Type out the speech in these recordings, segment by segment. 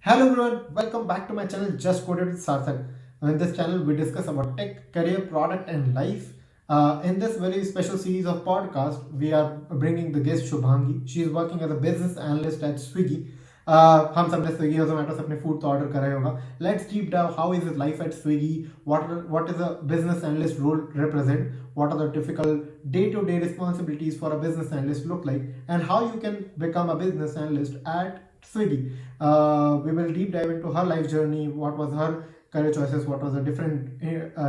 Hello everyone, welcome back to my channel Just Coded with Sarthak. In this channel, we discuss about tech, career, product, and life. In this very special series of podcasts, we are bringing the guest Shubhangi. She is working as a business analyst at Swiggy. हम सबने Swiggy और जोमेटो से अपने food तो order करा ही होगा. Let's deep dive how is his life at Swiggy, what is a business analyst role represent, what are the typical day-to-day responsibilities for a business analyst look like, and how you can become a business analyst at Swiggy. We will deep dive into her life journey, what was her career choices, what was the different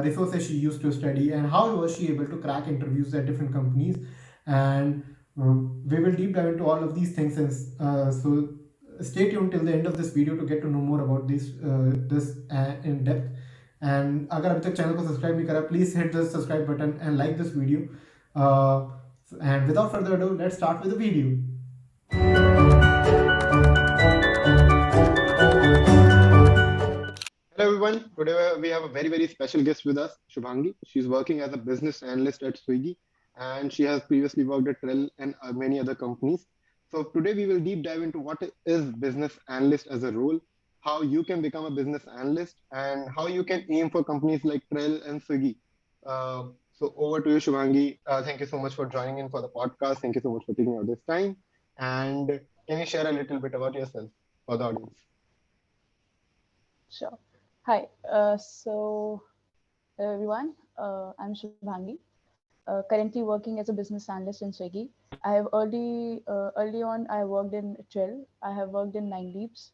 resources she used to study, and how was she able to crack interviews at different companies. And we will deep dive into all of these things. So stay tuned till the end of this video to get to know more about this in depth. And अगर अभी तक channel को subscribe नहीं करा, please hit the subscribe button and like this video. And without further ado, let's start with the video. Hello everyone. Today we have a very special guest with us, Shubhangi. She's working as a business analyst at Swiggy, and she has previously worked at Trell and many other companies. So today we will deep dive into what is business analyst as a role, how you can become a business analyst, and how you can aim for companies like Trell and Swiggy. So over to you, Shubhangi. Thank you so much for joining in for the podcast. Thank you so much for taking out this time. And can you share a little bit about yourself for the audience? Sure. Hi. Hello everyone, I'm Shubhangi. Currently working as a business analyst in Swiggy. I have early on, I worked in Trill. I have worked in Nine Leaps.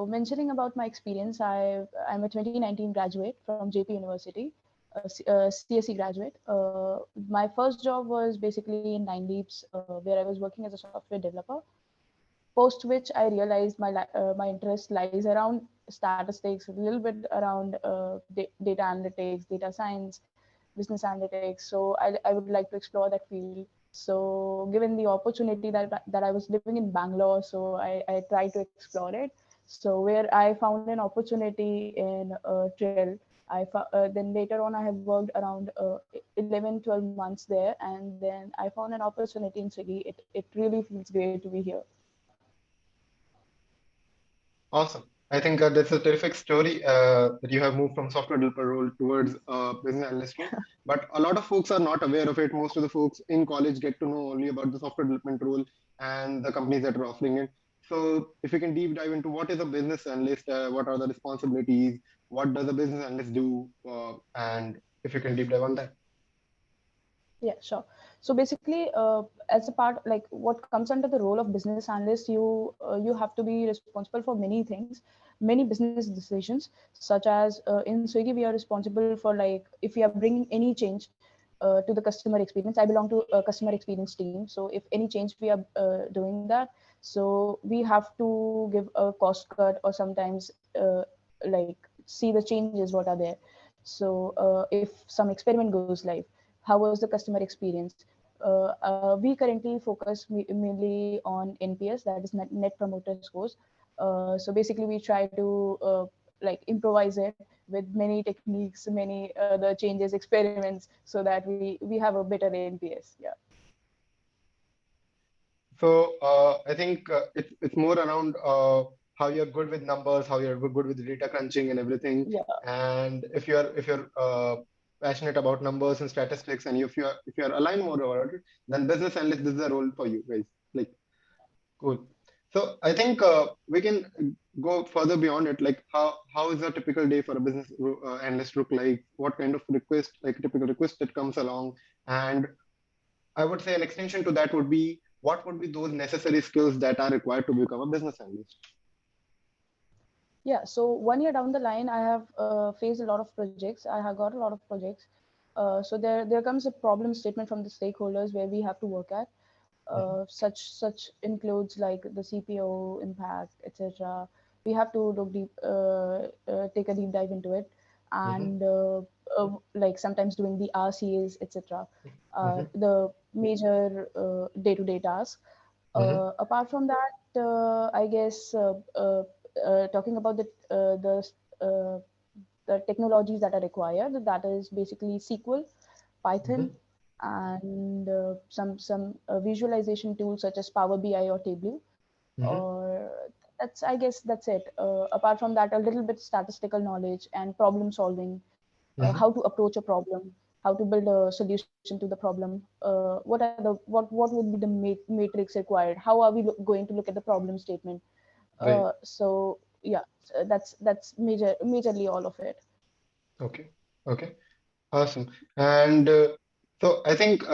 Mentioning about my experience, I'm a 2019 graduate from JP University, CSE graduate. My first job was basically in Nine Leaps, where I was working as a software developer. Post which I realized my interest lies around statistics, a little bit around data analytics, data science, business analytics. So I would like to explore that field. So given the opportunity that I was living in Bangalore, so I tried to explore it. So where I found an opportunity in Trill, then later on I have worked around 11, 12 months there, and then I found an opportunity in Swiggy. It really feels great to be here. Awesome. I think that's a terrific story that you have moved from software developer role towards business analyst role. But a lot of folks are not aware of it. Most of the folks in college get to know only about the software development role and the companies that are offering it. So if you can deep dive into what is a business analyst, what are the responsibilities, what does a business analyst do, and if you can deep dive on that. Yeah, sure. So basically, as a part, like what comes under the role of business analyst, you have to be responsible for many things, many business decisions, such as in Swiggy, we are responsible for, like, if we are bringing any change to the customer experience. I belong to a customer experience team, so if any change we are doing that, so we have to give a cost cut, or sometimes like see the changes what are there. So if some experiment goes live, how was the customer experience? We currently focus mainly on NPS, that is net promoter scores. So basically, we try to like improvise it with many techniques, many other changes, experiments, so that we have a better NPS. Yeah. So I think it's more around how you're good with numbers, how you're good with data crunching and everything. Yeah. And if you're passionate about numbers and statistics, and if you're aligned more about it, then business analyst this is a role for you guys. Like, cool. So I think we can go further beyond it. Like how is a typical day for a business analyst look like? What kind of request, like typical request that comes along, and I would say an extension to that would be what would be those necessary skills that are required to become a business analyst? Yeah. So 1 year down the line, I have faced a lot of projects. I have got a lot of projects. So there comes a problem statement from the stakeholders where we have to work at. Such includes like the CPO impact, etc. We have to look deep, take a deep dive into it, Mm-hmm. and like sometimes doing the RCAs, etc. Mm-hmm. The major day-to-day tasks. Mm-hmm. Apart from that, I guess talking about uh, the technologies that are required, that is basically SQL, Python, and some visualization tools such as Power BI or Tableau, Mm-hmm. or I guess that's it. Apart from that, a little bit statistical knowledge and problem solving, Mhm. how to approach a problem, how to build a solution to the problem. What would be the matrix required? How are we going to look at the problem statement? Right. So yeah, that's majorly all of it. Okay. Okay. Awesome. And so I think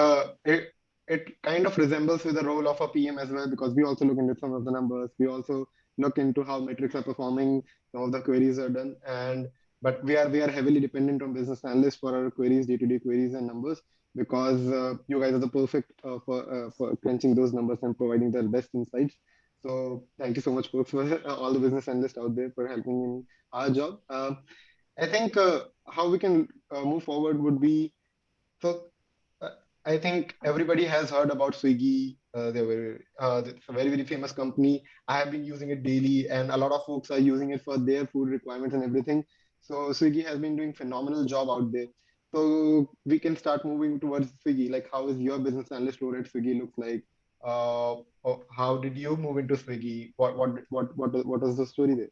it kind of resembles with the role of a PM as well, because we also look into some of the numbers. We also look into how metrics are performing, some of the queries are done, and but we are heavily dependent on business analysts for our queries, day-to-day queries and numbers, because you guys are the perfect for crunching those numbers and providing the best insights. So thank you so much, folks, for all the business analysts out there for helping in our job. I think how we can move forward would be so. Uh, I think everybody has heard about Swiggy. It's a very very famous company. I have been using it daily, and a lot of folks are using it for their food requirements and everything. So Swiggy has been doing phenomenal job out there. So we can start moving towards Swiggy. Like, how is your business analyst role at Swiggy looks like? How did you move into Swiggy? What was the story there?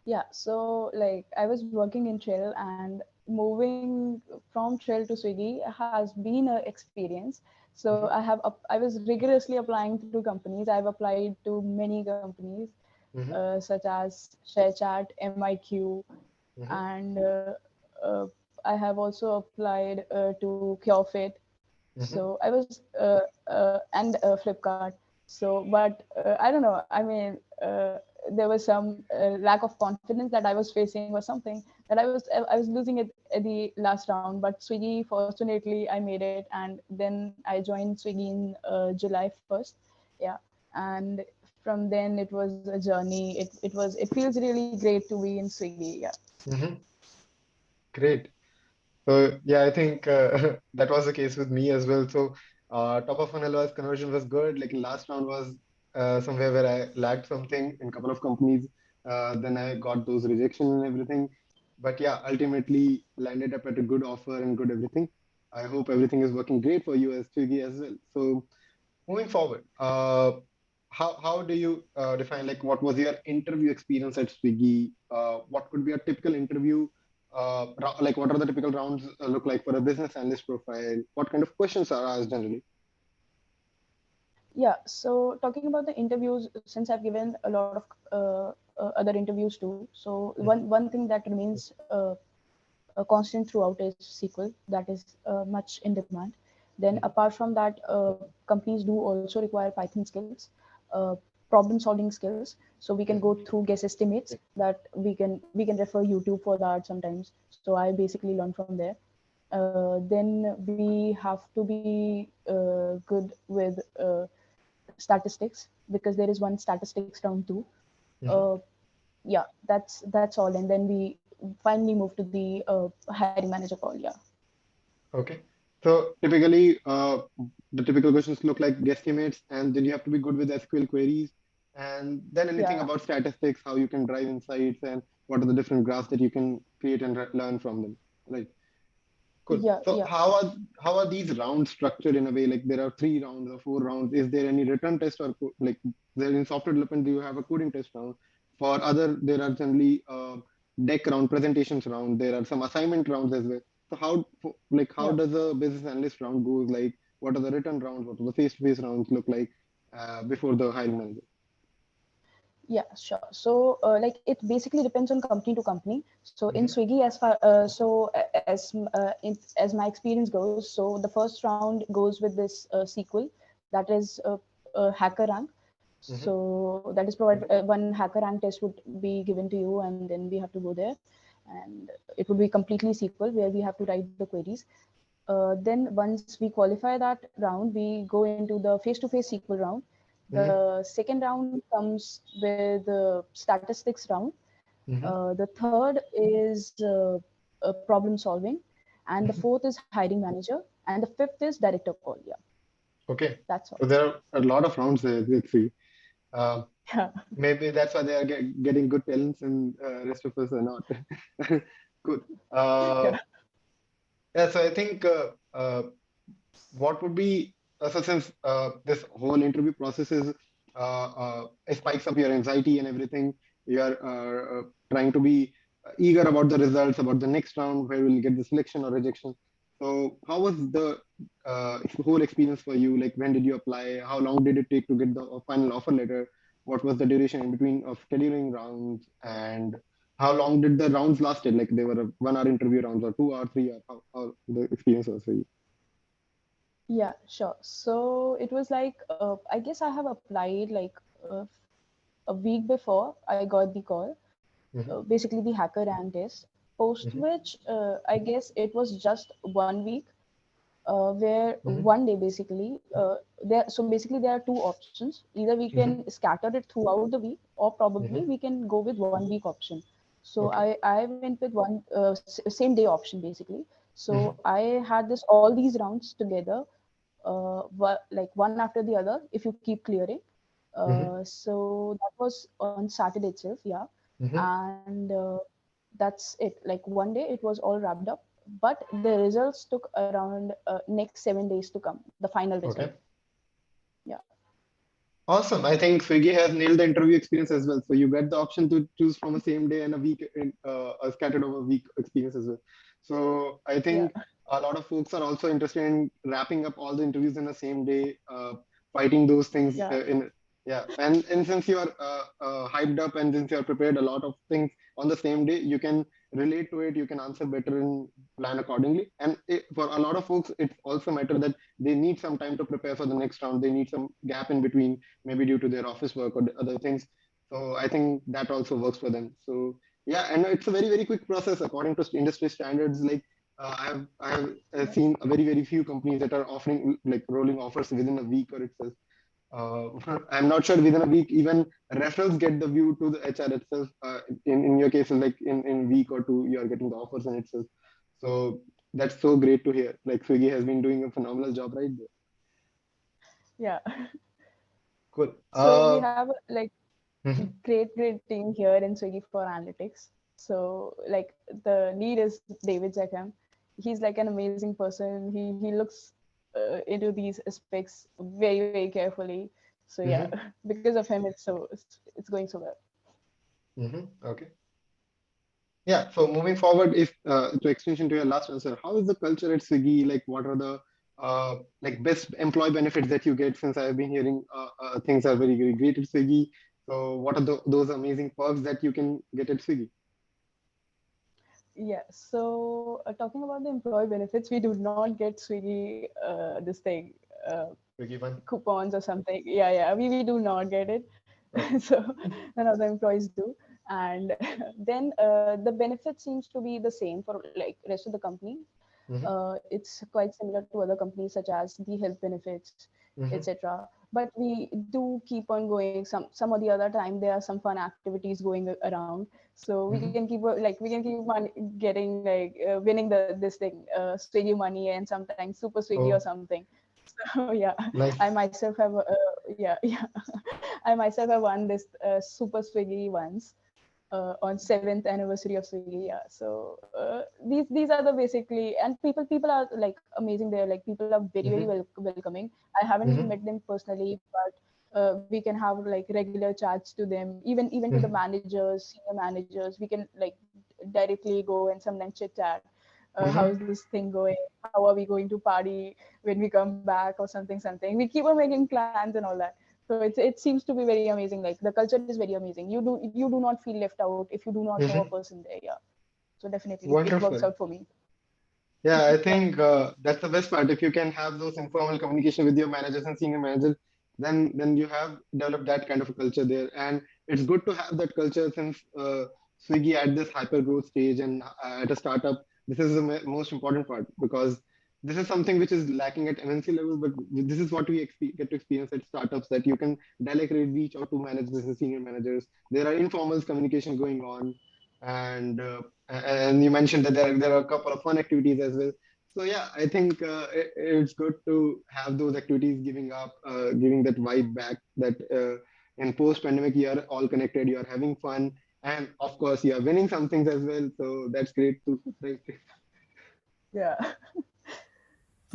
Yeah, so like I was working in Trill, and moving from Trill to Swiggy has been an experience. So Hmm. I was rigorously applying through companies. I've applied to many companies, Hmm. such as ShareChat, MIQ, Hmm. and uh, I have also applied to CureFit. Hmm. So I was and Flipkart. So, but I don't know. I mean, there was some lack of confidence that I was facing, or something that I was losing it at the last round. But Swiggy, fortunately, I made it, and then I joined Swiggy in July 1st. Yeah, and from then it was a journey. It feels really great to be in Swiggy. Yeah. Hmm. Great. So yeah, I think that was the case with me as well. So top of funnel was conversion was good. Like last round was somewhere where I lacked something in a couple of companies. Then I got those rejection and everything. But yeah, ultimately landed up at a good offer and good everything. I hope everything is working great for you as Swiggy as well. So moving forward, how do you define like what was your interview experience at Swiggy? What could be a typical interview? Like what are the typical rounds look like for a business analyst profile? What kind of questions are asked generally? Yeah, so talking about the interviews, since I've given a lot of other interviews too, so Mhm. one thing that remains constant throughout is SQL, that is much in demand. Then Mhm. apart from that, companies do also require Python skills, uh, problem solving skills. So we can Mhm. go through guess estimates, that we can refer YouTube for that sometimes. So I basically learn from there. Then we have to be good with statistics, because there is one statistics round too. Mhm. Uh, yeah, that's all, and then we finally move to the hiring manager call. Yeah. Okay. So typically, the typical questions look like guesstimates, and then you have to be good with SQL queries, and then anything Yeah. about statistics, how you can drive insights, and what are the different graphs that you can create and learn from them. Right. Cool. Yeah. So Yeah. how are these rounds structured in a way? Like there are 3 rounds or 4 rounds. Is there any written test or like there in software development? Do you have a coding test round? For other, there are generally deck round, presentations round. There are some assignment rounds as well. So how Yeah. does a business analyst round goes? Like what are the written rounds? What are the face-to-face rounds look like before the hiring manager? Yeah, sure. So, like, it basically depends on company to company. So, in Hmm. Swiggy, as my experience goes, so the first round goes with this SQL, that is hacker rank. Hmm. So that is provided. One hacker rank test would be given to you, and then we have to go there, and it would be completely SQL, where we have to write the queries. Then once we qualify that round, we go into the face-to-face SQL round. Hmm. The second round comes with the statistics round. Hmm. The third is problem solving, and the Hmm. fourth is hiring manager, and the fifth is director call. Yeah, Okay. that's all. So there are a lot of rounds there. Let's see. Uh, Yeah, Maybe that's why they are getting good talents and rest of us are not. Good. Uh, yeah, yeah, so I think what would be so since this whole interview process is it spikes up your anxiety and everything. You are trying to be eager about the results, about the next round where we'll get the selection or rejection. So how was the whole experience for you? Like when did you apply? How long did it take to get the final offer letter? What was the duration in between of scheduling rounds, and how long did the rounds lasted? Like they were a 1 hour interview rounds or 2 hour, 3 hour? How the experience was for you? Yeah, sure. So it was like, I guess I have applied like a week before I got the call, Mm-hmm, basically the hacker rank test, post mm-hmm, which I guess it was just 1 week, where mm-hmm, one day basically, so basically there are two options. Either we mm-hmm. can scatter it throughout the week, or probably Mm-hmm. we can go with 1 week option. So Okay. I went with one same day option basically. Mm-hmm. So I had this all these rounds together, like one after the other if you keep clearing. Mm-hmm. So that was on Saturday itself, yeah. Mm-hmm. And that's it. Like one day it was all wrapped up, but the results took around next 7 days to come, the final result. Okay. Yeah. Awesome. I think Swiggy has nailed the interview experience as well. So you get the option to choose from a same day and a week in a scattered over week experience as well. So I Yeah. think a lot of folks are also interested in wrapping up all the interviews in the same day, fighting those things Yeah. in yeah. And since you are hyped up and since you are prepared a lot of things on the same day, you can relate to it. You can answer better and plan accordingly. And for a lot of folks, it also matter that they need some time to prepare for the next round. They need some gap in between, maybe due to their office work or the other things. So I think that also works for them. So yeah, and it's a very very quick process according to industry standards. Like I have Yeah. seen a very few companies that are offering like rolling offers within a week or itself. I'm not sure within a week even referrals get the view to the HR itself. In your case, like in week or two, you are getting the offers in itself. So that's so great to hear. Like Swiggy has been doing a phenomenal job right there. Yeah. Cool. So we have like Mhm. great team here in Swiggy for analytics. So like the lead is David Jackham. He's like an amazing person. He looks into these aspects very carefully. So yeah, Mhm. because of him, it's going so well. Mhm. Okay. Yeah. So moving forward, if to extension to your last answer, how is the culture at Swiggy? Like, what are the like best employee benefits that you get? Since I've been hearing things are very great at Swiggy. So, what are those amazing perks that you can get at Swiggy? Yeah. So talking about the employee benefits, we do not get Swiggy this thing. Swiggy one. Coupons or something. Yeah, we do not get it. Okay. So none of the employees do. And then the benefit seems to be the same for like rest of the company. Mm-hmm. It's quite similar to other companies such as the health benefits, Mm-hmm. etc. But we do keep on going. Some or the other time there are some fun activities going around. So we Mm-hmm. can keep like we can keep on getting like winning the this thing Swiggy money and sometimes Super Swiggy or Oh, something. So yeah, I nice. myself have yeah I myself have won this Super Swiggy once on 7th anniversary of Swiggy. Yeah, so these are the basically, and people are like amazing there. Like people are very Mm-hmm. welcoming. I haven't Mm-hmm. met them personally, but we can have like regular chats to them, even to the Mm-hmm. managers, senior managers. We can like directly go and sometimes chit chat. Mm-hmm. How's this thing going? How are we going to party when we come back or something? We keep on making plans and all that. So it seems to be very amazing. Like the culture is very amazing. You do not feel left out if you do not know a Mm-hmm. person there. Yeah. So definitely it works Wonderful. out for me. Yeah, I Yeah. think that's the best part. If you can have those informal communication with your managers and senior managers, then you have developed that kind of a culture there, and it's good to have that culture since Swiggy at this hyper growth stage and at a startup. This is the most important part because this is something which is lacking at MNC level, but this is what we get to experience at startups that you can directly reach out to managers and senior managers. There are informal communication going on, and you mentioned that there are a couple of fun activities as well. So yeah, I think it's good to have those activities giving that vibe back that in post-pandemic you are all connected, you are having fun, and of course you are winning some things as well. So that's great too. Right? Yeah.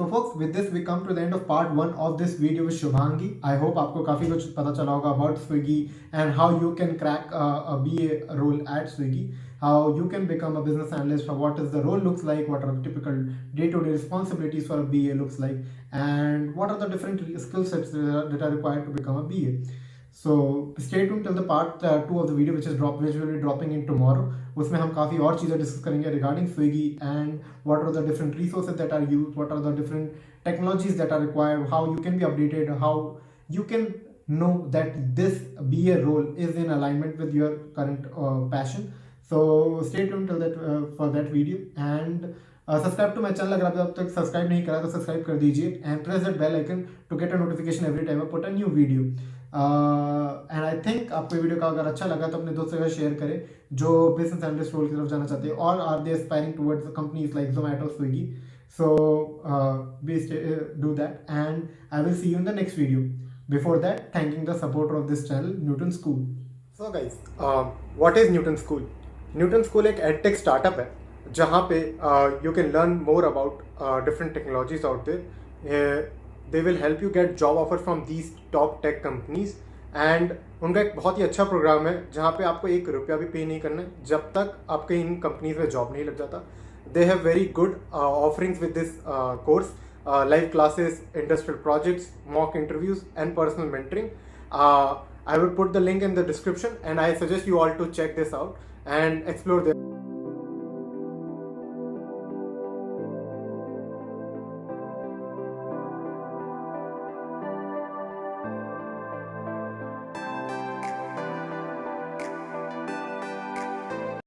So folks, with this we come to the end of part 1 of this video with Shubhangi. I hope आपको काफी कुछ पता चला होगा about Swiggy and how you can crack a BA role at Swiggy, how you can become a business analyst, or what is the role looks like, what are the typical day-to-day responsibilities for a BA looks like, and what are the different skill sets that are required to become a BA. So stay tuned till the part 2 of the video which will be dropping in tomorrow. उसमें हम काफ़ी और चीज़ें discuss करेंगे regarding Swiggy and what are the different resources that are used, what are the different technologies that are required, how you can be updated, how you can know that this BA role is in alignment with your current passion. So stay tuned till that for that video and subscribe to my channel. अगर आप अब तक subscribe नहीं करा तो subscribe कर दीजिए and press that bell icon to get a notification every time I put a new video. And I think आपको वीडियो का अगर अच्छा लगा तो अपने दोस्तों के साथ शेयर करें जो बिजनेस एनालिस्ट रोल की तरफ जाना चाहते हैं और are they aspiring towards companies like Zomato, Swiggy. So do that and I will see you in the next video. Before that, thanking the supporter of this channel, Newton School. So guys, what is Newton School? Newton School एक edtech startup है जहाँ पे you can learn more about different technologies out there. They will help you get job offers from these top tech companies and उनका एक बहुत ही अच्छा programme है जहाँ पे आपको ₹1 भी पे नहीं करना है जब तक आपके इन कंपनीज में जॉब नहीं लग जाता. They have very good offerings with this course, live classes, industrial projects, mock interviews and personal mentoring. I will put the link in the description and I suggest you all to check this out and explore them.